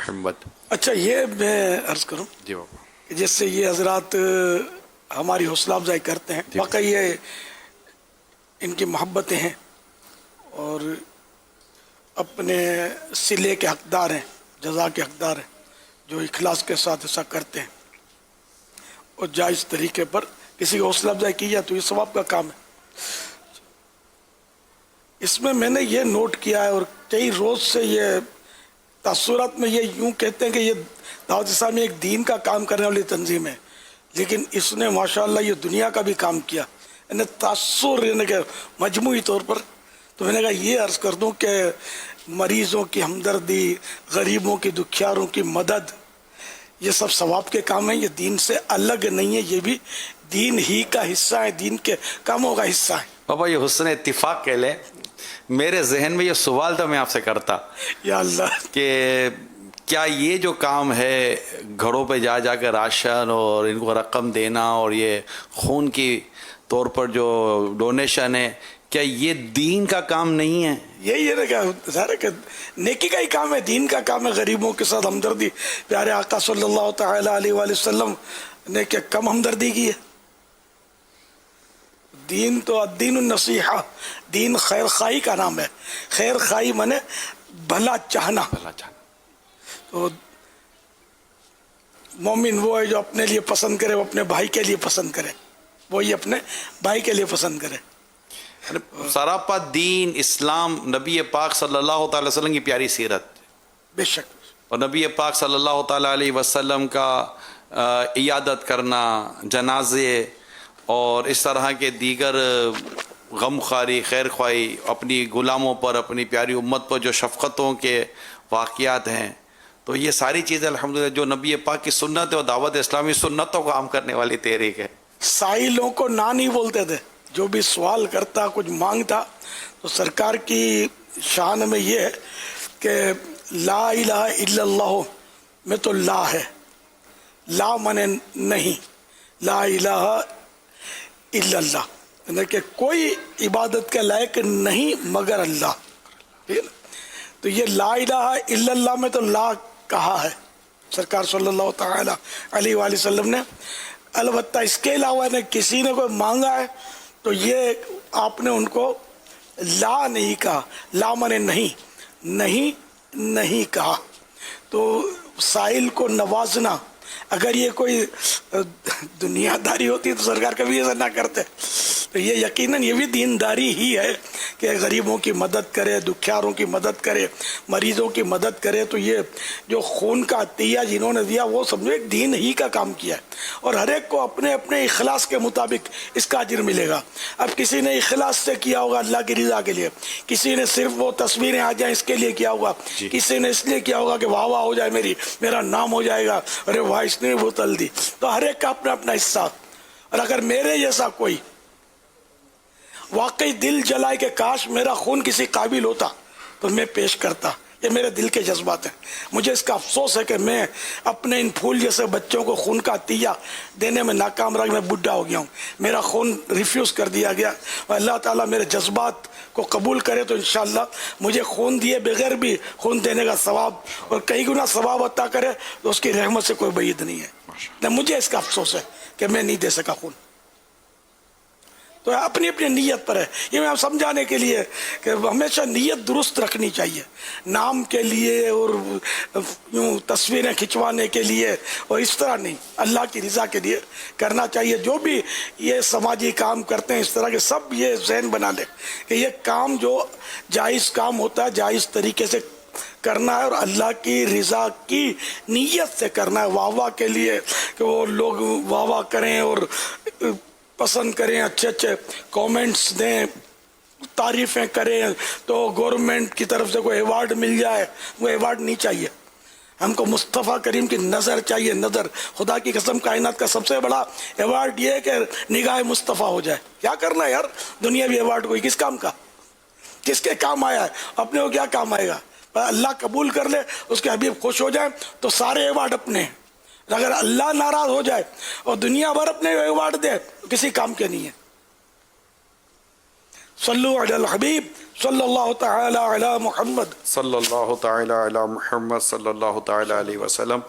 محمد. اچھا یہ میں عرض کروں جی بابا. کہ جس سے یہ حضرات ہماری حوصلہ افزائی کرتے ہیں، واقعی یہ ان کی محبتیں ہیں اور اپنے صلے کے حقدار ہیں، جزا کے حقدار ہیں، جو اخلاص کے ساتھ ایسا کرتے ہیں اور جائز طریقے پر کسی کو حوصلہ افزائی کی جائے تو یہ ثواب کا کام ہے. اس میں نے یہ نوٹ کیا ہے اور کئی روز سے یہ تاثرات میں یہ یوں کہتے ہیں کہ یہ دعوت اسلامی ایک دین کا کام کرنے والی تنظیم ہے، لیکن اس نے ماشاءاللہ یہ دنیا کا بھی کام کیا. انہیں تاثر یعنی کہ مجموعی طور پر تو میں نے کہا یہ عرض کر دوں کہ مریضوں کی ہمدردی، غریبوں کی، دکھیاروں کی مدد، یہ سب ثواب کے کام ہیں، یہ دین سے الگ نہیں ہے، یہ بھی دین ہی کا حصہ ہے، دین کے کاموں کا حصہ ہے. بابا یہ حسن اتفاق کہہ لے، میرے ذہن میں یہ سوال تھا، میں آپ سے کرتا یا اللہ کہ کیا یہ جو کام ہے گھروں پہ جا جا کے راشن اور ان کو رقم دینا اور یہ خون کی طور پر جو ڈونیشن ہے، کیا یہ دین کا کام نہیں ہے؟ یہی ہے نا کہ ظاہر ہے کہ نیکی کا ہی کام ہے، دین کا کام ہے. غریبوں کے ساتھ ہمدردی، پیارے آقا صلی اللہ تعالی علیہ وآلہ وسلم نے کیا کم ہمدردی کی ہے؟ دین تو الدین النصیحہ، دین خیر خواہی کا نام ہے. خیر خواہی مانے بھلا چاہنا. تو مومن وہ ہے جو اپنے لیے پسند کرے، وہ اپنے بھائی کے لیے پسند کرے، وہی اپنے بھائی کے لیے پسند کرے. سراپا دین اسلام نبی پاک صلی اللہ تعالی وسلم کی پیاری سیرت، بے شک، اور نبی پاک صلی اللہ تعالی علیہ وسلم کا عیادت کرنا، جنازے اور اس طرح کے دیگر غم خواری، خیر خواہی، اپنی غلاموں پر، اپنی پیاری امت پر جو شفقتوں کے واقعات ہیں، تو یہ ساری چیزیں الحمدللہ جو نبی پاک کی سنت ہے اور دعوت اسلامی سنتوں کو عام کرنے والی تحریک ہے. سائلوں کو نہ نہیں بولتے تھے، جو بھی سوال کرتا، کچھ مانگتا، تو سرکار کی شان میں یہ ہے کہ لا الہ الا اللہ میں تو لا ہے، لا مانے نہیں، لا الہ الا اللہ یعنی کہ کوئی عبادت کے لائق نہیں مگر اللہ. ٹھیک ہے نا؟ تو یہ لا الہ الا اللہ میں تو لا کہا ہے سرکار صلی اللہ تعالی علیہ وآلہ وسلم نے. البتہ اس کے علاوہ نے کسی نے کوئی مانگا ہے تو یہ آپ نے ان کو لا نہیں کہا، لا مانے نہیں، نہیں کہا. تو سائل کو نوازنا، اگر یہ کوئی دنیا داری ہوتی تو سرکار کبھی ایسا نہ کرتے. تو یہ یقیناً یہ بھی دینداری ہی ہے کہ غریبوں کی مدد کرے، دکھیاروں کی مدد کرے، مریضوں کی مدد کرے. تو یہ جو خون کا عطیہ جنہوں نے دیا وہ سمجھو ایک دین ہی کا کام کیا ہے، اور ہر ایک کو اپنے اپنے اخلاص کے مطابق اس کا اجر ملے گا. اب کسی نے اخلاص سے کیا ہوگا اللہ کی رضا کے لیے، کسی نے صرف وہ تصویریں آ جائیں اس کے لیے کیا ہوگا، کسی نے اس لیے کیا ہوگا کہ واہ واہ ہو جائے، میرا نام ہو جائے گا، ارے واہ اس نے بوتل دی. تو ہر ایک کا اپنا اپنا حصہ. اور اگر میرے جیسا کوئی واقعی دل جلائے کہ کاش میرا خون کسی قابل ہوتا تو میں پیش کرتا. یہ میرے دل کے جذبات ہیں. مجھے اس کا افسوس ہے کہ میں اپنے ان پھول جیسے بچوں کو خون کا عطیہ دینے میں ناکام رہا. میں بڈھا ہو گیا ہوں، میرا خون ریفیوز کر دیا گیا. اور اللہ تعالیٰ میرے جذبات کو قبول کرے تو انشاءاللہ مجھے خون دیے بغیر بھی خون دینے کا ثواب اور کئی گنا ثواب عطا کرے. تو اس کی رحمت سے کوئی بعید نہیں ہے. مجھے اس کا افسوس ہے کہ میں نہیں دے سکا خون. تو اپنی اپنی نیت پر ہے. یہ میں سمجھانے کے لیے کہ ہمیشہ نیت درست رکھنی چاہیے، نام کے لیے اور یوں تصویریں کھنچوانے کے لیے اور اس طرح نہیں، اللہ کی رضا کے لیے کرنا چاہیے. جو بھی یہ سماجی کام کرتے ہیں اس طرح کے سب یہ ذہن بنا لیں کہ یہ کام جو جائز کام ہوتا ہے جائز طریقے سے کرنا ہے اور اللہ کی رضا کی نیت سے کرنا ہے. واہ واہ کے لیے کہ وہ لوگ واہ واہ کریں اور پسند کریں، اچھے اچھے کومنٹس دیں، تعریفیں کریں تو گورنمنٹ کی طرف سے کوئی ایوارڈ مل جائے، وہ ایوارڈ نہیں چاہیے. ہم کو مصطفیٰ کریم کی نظر چاہیے، نظر. خدا کی قسم کائنات کا سب سے بڑا ایوارڈ یہ ہے کہ نگاہ مصطفیٰ ہو جائے. کیا کرنا ہے یار دنیاوی ایوارڈ کوئی کس کام کا، کس کے کام آیا ہے؟ اپنے کو کیا کام آئے گا؟ اللہ قبول کر لے، اس کے حبیب خوش ہو جائیں تو سارے ایوارڈ اپنے ہیں. اگر اللہ ناراض ہو جائے اور دنیا بھر اپنے ایوارڈ دے کسی کام کے نہیں ہے. صلو علی الحبیب صلی اللہ تعالی علی محمد. صلی اللہ تعالی علی محمد صلی اللہ تعالی علیہ وسلم.